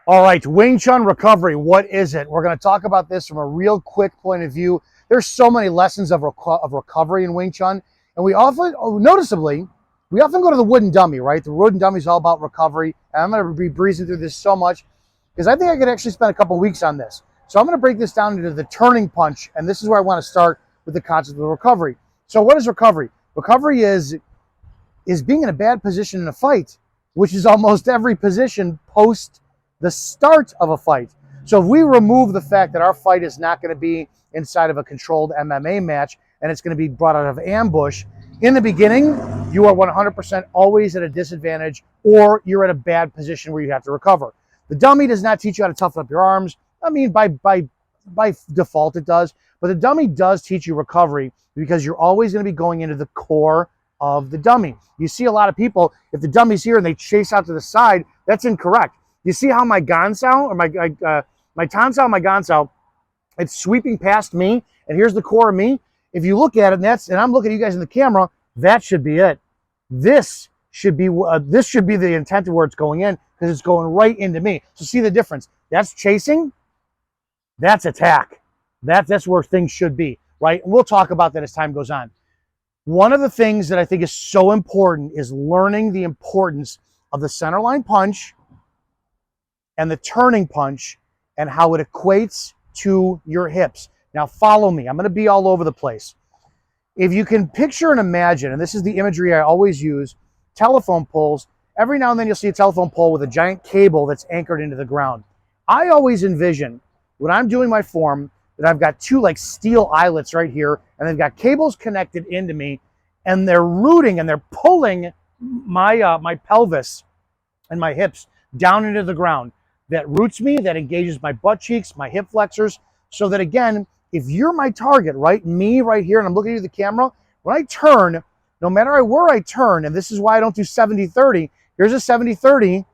All right, Wing Chun recovery, what is it? We're going to talk about this from a real quick point of view. There's so many lessons of recovery in Wing Chun, and we often, noticeably, we often go to the wooden dummy, right? The wooden dummy is all about recovery, and I'm going to be breezing through this so much because I think I could actually spend a couple weeks on this. So I'm going to break this down into the turning punch, and this is where I want to start with the concept of recovery. So what is recovery? Recovery is being in a bad position in a fight, which is almost every position post the start of a fight. So if we remove the fact that our fight is not going to be inside of a controlled MMA match and it's going to be brought out of ambush, in the beginning, you are 100% always at a disadvantage, or you're at a bad position where you have to recover. The dummy does not teach you how to toughen up your arms. I mean, by default it does, but the dummy does teach you recovery because you're always going to be going into the core of the dummy. You see a lot of people, if the dummy's here and they chase out to the side, that's incorrect. You see how my gansao, or my tansao, my gansao, it's sweeping past me, and here's the core of me. If you look at it, and I'm looking at you guys in the camera, that should be it. This should be the intent of where it's going in, because it's going right into me. So see the difference? That's chasing, that's attack. That's where things should be, right? And we'll talk about that as time goes on. One of the things that I think is so important is learning the importance of the centerline punch and the turning punch and how it equates to your hips. Now follow me. I'm going to be all over the place. If you can picture and imagine, and this is the imagery I always use, telephone poles. Every now and then you'll see a telephone pole with a giant cable that's anchored into the ground. I always envision, when I'm doing my form, that I've got two like steel eyelets right here, and they've got cables connected into me, and they're rooting and they're pulling my pelvis and my hips down into the ground. That roots me, that engages my butt cheeks, my hip flexors, so that again, if you're my target, right, me right here, and I'm looking at the camera, when I turn, no matter where I turn, and this is why I don't do 70-30, here's a 70-30,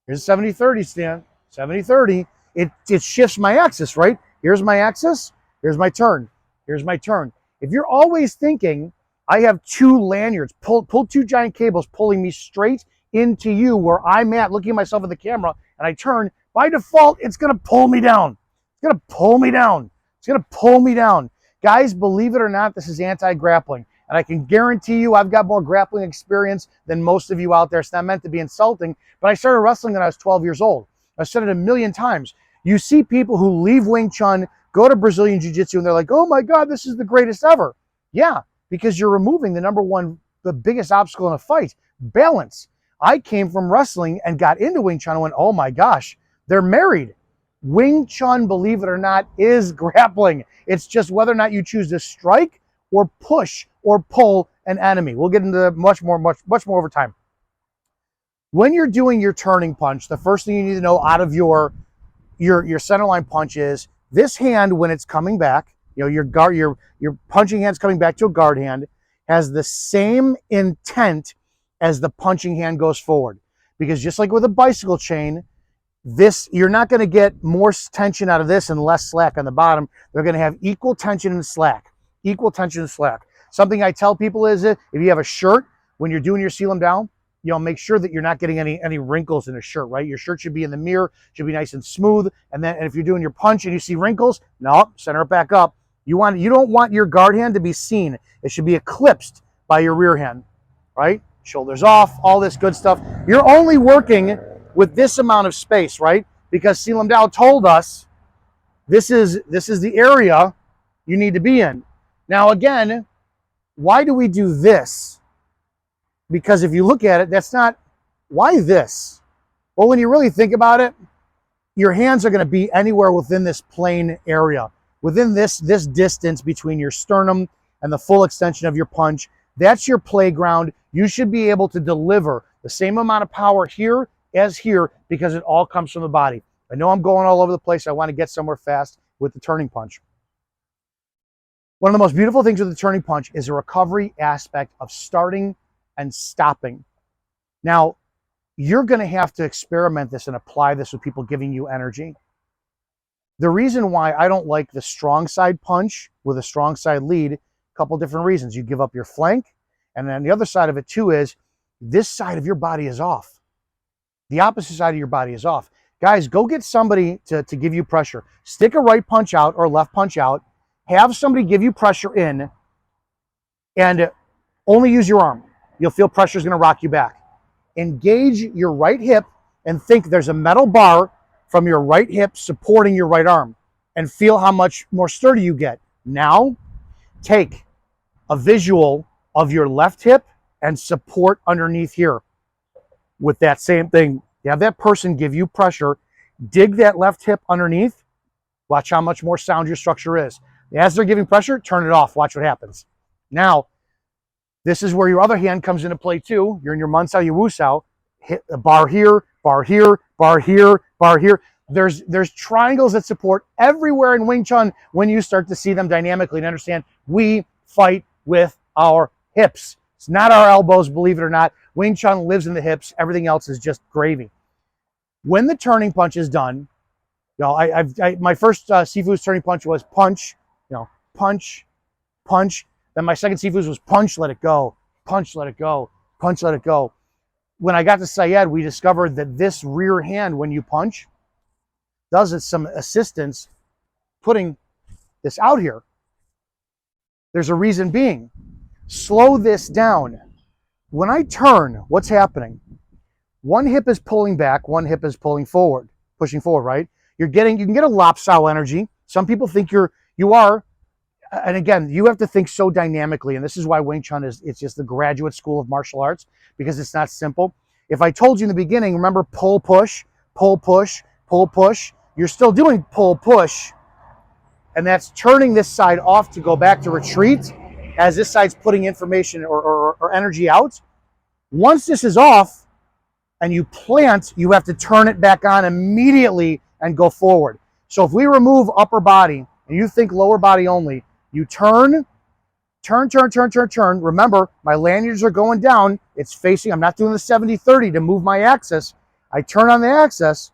here's a 70-30, Stan, 70-30, it shifts my axis, right? Here's my axis, here's my turn, here's my turn. If you're always thinking, I have two lanyards, pull two giant cables pulling me straight into you where I'm at, looking at myself in the camera, and I turn, by default, it's going to pull me down. It's going to pull me down. It's going to pull me down. Guys, believe it or not, this is anti-grappling. And I can guarantee you I've got more grappling experience than most of you out there. It's not meant to be insulting, but I started wrestling when I was 12 years old. I've said it a million times. You see people who leave Wing Chun, go to Brazilian Jiu-Jitsu, and they're like, oh my God, this is the greatest ever. Yeah, because you're removing the biggest obstacle in a fight, balance. I came from wrestling and got into Wing Chun and went, oh my gosh, they're married. Wing Chun, believe it or not, is grappling. It's just whether or not you choose to strike or push or pull an enemy. We'll get into that much more over time. When you're doing your turning punch, the first thing you need to know out of your centerline punch is this hand, when it's coming back, your punching hand's coming back to a guard hand, has the same intent as the punching hand goes forward. Because just like with a bicycle chain, you're not going to get more tension out of this and less slack on the bottom. They're going to have equal tension and slack. Equal tension and slack. Something I tell people is that if you have a shirt, when you're doing your seal them down, make sure that you're not getting any wrinkles in a shirt, right? Your shirt should be in the mirror, should be nice and smooth. And if you're doing your punch and you see wrinkles, no, center it back up. You don't want your guard hand to be seen. It should be eclipsed by your rear hand, right? Shoulders off, all this good stuff. You're only working with this amount of space, right? Because Sealam Dao told us this is the area you need to be in. Now again, why do we do this? Because if you look at it, that's not, why this? Well, when you really think about it, your hands are going to be anywhere within this plane area, within this distance between your sternum and the full extension of your punch. That's your playground. You should be able to deliver the same amount of power here as here because it all comes from the body. I know I'm going all over the place. I want to get somewhere fast with the turning punch. One of the most beautiful things with the turning punch is a recovery aspect of starting and stopping. Now, you're going to have to experiment this and apply this with people giving you energy. The reason why I don't like the strong side punch with a strong side lead, a couple different reasons. You give up your flank, and then the other side of it too is this side of your body is off. The opposite side of your body is off. Guys, go get somebody to give you pressure. Stick a right punch out or left punch out. Have somebody give you pressure in, and only use your arm. You'll feel pressure is going to rock you back. Engage your right hip and think there's a metal bar from your right hip supporting your right arm, and feel how much more sturdy you get. Now, take a visual of your left hip and support underneath here with that same thing. You have that person give you pressure, dig that left hip underneath. Watch how much more sound your structure is. As they're giving pressure, turn it off. Watch what happens. Now, this is where your other hand comes into play too. You're in your Mun Sao, your Wu Sao. Hit a bar here, bar here, bar here, bar here. There's triangles that support everywhere in Wing Chun when you start to see them dynamically and understand we fight with our hips. It's not our elbows, believe it or not. Wing Chun lives in the hips. Everything else is just gravy. When the turning punch is done, you know, my first Sifu's turning punch was punch, you know, punch, punch. Then my second Sifu's was punch, let it go, punch, let it go, punch, let it go. When I got to Syed, we discovered that this rear hand, when you punch, does it some assistance putting this out here. There's a reason being. Slow this down. When I turn, what's happening? One hip is pulling back, one hip is pulling forward, pushing forward, right? You can get a lopsided energy. Some people think you are, and again, you have to think so dynamically, and this is why Wing Chun it's just the graduate school of martial arts, because it's not simple. If I told you in the beginning, remember pull, push, pull, push, pull, push, you're still doing pull, push, and that's turning this side off to go back to retreat as this side's putting information or energy out. Once this is off and you plant, you have to turn it back on immediately and go forward. So if we remove upper body and you think lower body only, you turn, turn, turn, turn, turn, turn. Remember, my lanyards are going down. It's facing, I'm not doing the 70-30 to move my axis. I turn on the axis.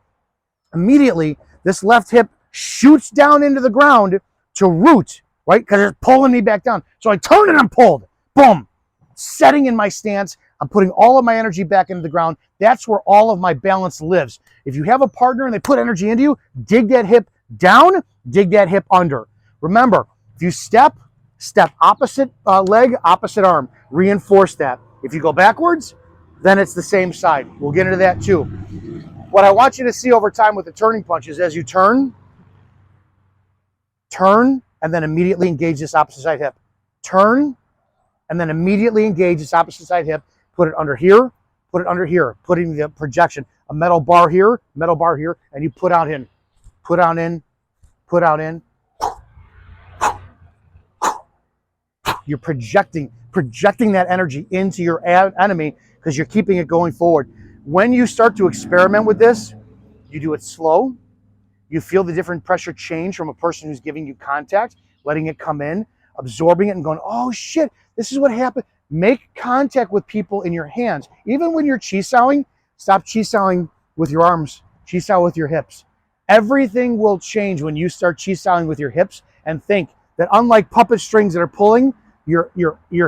Immediately, this left hip shoots down into the ground to root, right? Because it's pulling me back down. So I turn and I'm pulled. Boom. Setting in my stance. I'm putting all of my energy back into the ground. That's where all of my balance lives. If you have a partner and they put energy into you, dig that hip down, dig that hip under. Remember, if you step opposite leg, opposite arm. Reinforce that. If you go backwards, then it's the same side. We'll get into that too. What I want you to see over time with the turning punch is as you turn, and then immediately engage this opposite side hip. Turn, and then immediately engage this opposite side hip. Put it under here, put it under here, putting the projection. A metal bar here, and you put out in, put out in, put out in. You're projecting that energy into your enemy because you're keeping it going forward. When you start to experiment with this, you do it slow. You feel the different pressure change from a person who's giving you contact, letting it come in, absorbing it and going, oh shit, this is what happened. Make contact with people in your hands. Even when you're chi-saoing, stop chi-saoing with your arms, chi-sao with your hips. Everything will change when you start chi-saoing with your hips, and think that unlike puppet strings that are pulling, your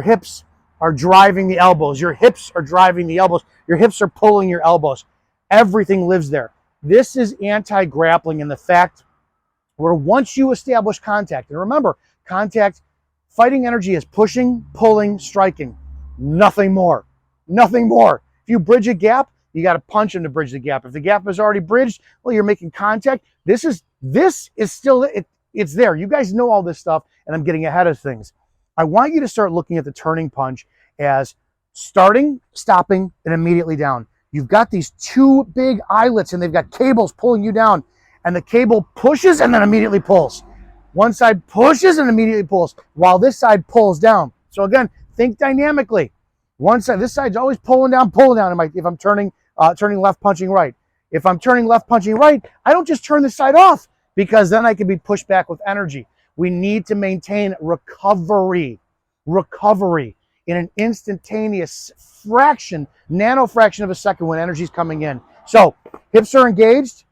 hips are driving the elbows. Your hips are driving the elbows. Your hips are pulling your elbows. Everything lives there. This is anti-grappling in the fact where once you establish contact, and remember, contact, fighting energy is pushing, pulling, striking. Nothing more. Nothing more. If you bridge a gap, you got to punch him to bridge the gap. If the gap is already bridged, well, you're making contact. This is still, it's there. You guys know all this stuff, and I'm getting ahead of things. I want you to start looking at the turning punch as starting, stopping, and immediately down. You've got these two big eyelets, and they've got cables pulling you down, and the cable pushes and then immediately pulls. One side pushes and immediately pulls, while this side pulls down. So again, think dynamically. One side, this side's always pulling down. If I'm turning left, punching right. If I'm turning left, punching right, I don't just turn this side off, because then I can be pushed back with energy. We need to maintain recovery in an instantaneous nano fraction of a second when energy's coming in. So hips are engaged.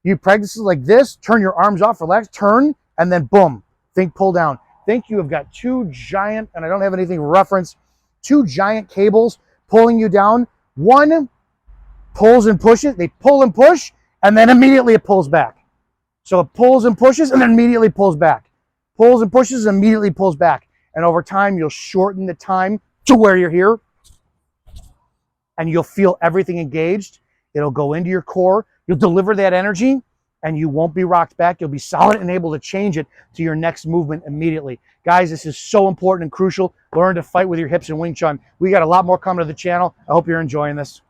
You practice it like this. Turn your arms off, relax, turn, and then boom, think pull down. Think you have got two giant, and I don't have anything reference, two giant cables pulling you down. One pulls and pushes. They pull and push, and then immediately it pulls back. So it pulls and pushes and then immediately pulls back. Pulls and pushes and immediately pulls back. And over time, you'll shorten the time to where you're here, and you'll feel everything engaged. It'll go into your core. You'll deliver that energy, and you won't be rocked back. You'll be solid and able to change it to your next movement immediately. Guys, this is so important and crucial. Learn to fight with your hips in Wing Chun. We got a lot more coming to the channel. I hope you're enjoying this.